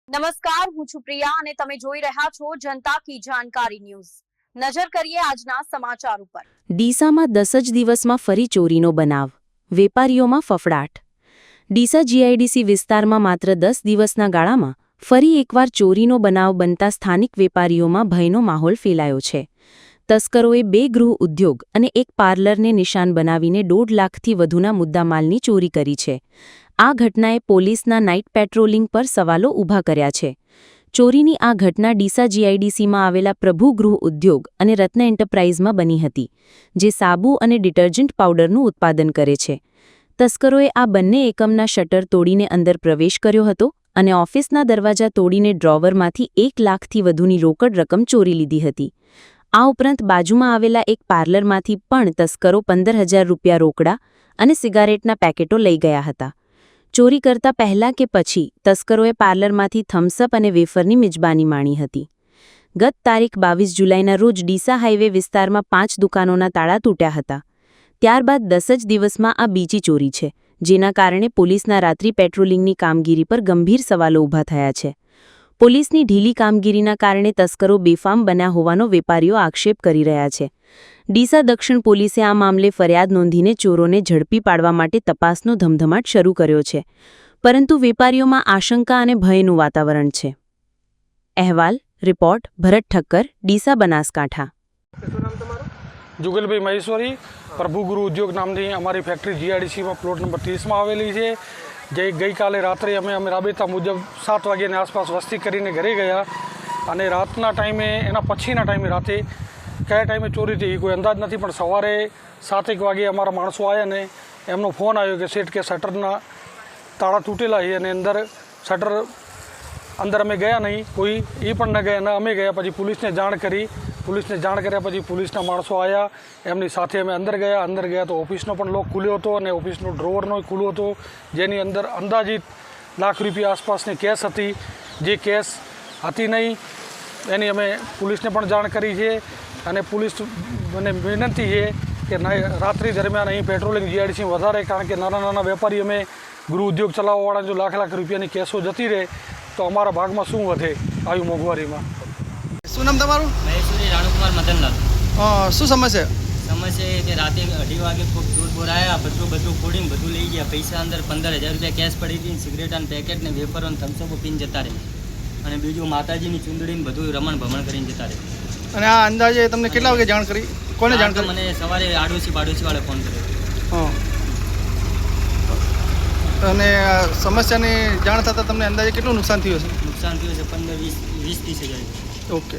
નમસ્કાર, હું છું પ્રિયા અને તમે જોઈ રહ્યા છો જનતા કી જાણકારી ન્યૂઝ। નજર કરીએ આજના સમાચાર ઉપર। ડીસામાં 10 જ દિવસમાં ફરી ચોરીનો બનાવ, વેપારીઓમાં ફફડાટ। ડીસા જીઆઈડીસી વિસ્તારમાં માત્ર 10 દિવસના ગાળામાં ફરી એકવાર ચોરીનો બનાવ બનતા સ્થાનિક વેપારીઓમાં ભયનો માહોલ ફેલાયો છે। તસ્કરોએ 2 ગૃહ ઉદ્યોગ અને એક પાર્લરને નિશાન બનાવીને 1.5 લાખથી વધુના મુદ્દામાલની ચોરી કરી છે। આ ઘટનાએ પોલીસના નાઇટ પેટ્રોલિંગ પર સવાલો ઊભા કર્યા છે। ચોરીની આ ઘટના ડીસા જીઆઈડીસીમાં આવેલા પ્રભુ ગૃહ ઉદ્યોગ અને રત્ન એન્ટરપ્રાઇઝમાં બની હતી, જે સાબુ અને ડિટર્જન્ટ પાવડરનું ઉત્પાદન કરે છે। તસ્કરોએ આ બંને એકમના શટર તોડીને અંદર પ્રવેશ કર્યો હતો અને ઓફિસના દરવાજા તોડીને ડ્રોવરમાંથી 1 લાખથી વધુની રોકડ રકમ ચોરી લીધી હતી। આ ઉપરાંત બાજુમાં આવેલા એક પાર્લરમાંથી પણ તસ્કરો 15,000 રૂપિયા રોકડા અને સિગારેટના પેકેટો લઈ ગયા હતા। ચોરી કરતા પહેલા કે પછી તસ્કરોએ પાર્લરમાંથી થમ્સઅપ અને વેફરની મિજબાની માણી હતી। ગત તારીખ 22 જુલાઈના રોજ ડીસા હાઈવે વિસ્તારમાં 5 દુકાનોના તાળા તૂટ્યા હતા। ત્યારબાદ 10 જ દિવસમાં આ બીજી ચોરી છે, જેના કારણે પોલીસના રાત્રિ પેટ્રોલિંગની કામગીરી પર ગંભીર સવાલો ઊભા થયા છે। પોલીસની ઢીલી કામગીરીના કારણે તસ્કરો બેફામ બન્યા હોવાનો વેપારીઓ આક્ષેપ કરી રહ્યા છે। ડીસા દક્ષિણ પોલીસે આ મામલે ફરિયાદ નોંધીને ચોરોને ઝડપી પાડવા માટે તપાસનો ધમધમાટ શરૂ કર્યો છે, પરંતુ વેપારીઓમાં આશંકા અને ભયનું વાતાવરણ છે। અહેવાલ રિપોર્ટ ભરત ઠક્કર, ડીસા બનાસકાંઠા। जुगलभाई महेश्वरी प्रभु गुरु उद्योग नामनी अमारी फैक्टरी जीआईडीसी में प्लॉट नंबर 30 में आवेली है। गई काले रात्रे अमे राबेता मुजब 7 वाग्यानी आसपास वस्ती करीने घरे गया और रातना टाइमे एना पछीना टाइमे राते क्या टाइमे चोरी थी कोई अंदाज नहीं, पण सवारे 7 वागे अमारा माणसों आया ने एमनो फोन आयो कि सेठ के शटरना ताड़ा तूटेला है और अंदर शटर अंदर अमे गया नहीं, कोई ये पण न गया न अमे गया। पछी पुलिस ने जाण करी, पुलिसने जाण कर्या पछी पुलिसना माणसों आया, एमनी साथे अमे अंदर गया तो ऑफिसनो पण लॉक खुल्यो हतो अने ऑफिसनो ड्रोवरनो खुल्यो हतो, जेनी अंदर अंदाजित लाख रुपया आसपासनी केश हती, जे केश हती नहीं एनी अमे पुलिसने पण जाण करी छे। अने पुलिस मने विनंती है कि रात्रि दरमियान अहीं पेट्रोलिंग जीआईडीसी में वधारे, कारण के नाना नाना वेपारी अमे गृह उद्योग चलाववाळा जो लाख लाख रुपयानी केसो जती रहे तो अमारा भागमां शुं वधे आवी मोंघवारीमां। શું નામ તમારું? મહેશ્વરી રાણુકુમાર મદનલાલ। શું સમસ્યા? સમસ્યા એ કે રાતે 2:30 વાગે ખૂબ ચોર આવ્યા, બધું ફોડીને બધું લઈ ગયા। પૈસા અંદર 15,000 રૂપિયા કેશ પડી હતી, સિગરેટ પેકેટ ને વેફરો ને થમ્સઅપ પીને જતા રહે, અને બીજું માતાજીની ચૂંદડીને બધું રમણ ભમણ કરીને જતા રહે। અને આ અંદાજે તમને કેટલા વાગે જાણ કરી? કોને જાણ કરી? મને સવારે આડોશી વાળે ફોન કર્યો। હા, અને સમસ્યાની જાણ થતાં તમને અંદાજે કેટલું નુકસાન થયું હશે? નુકસાન થયું છે 15-20-30 હજાર। ઓકે।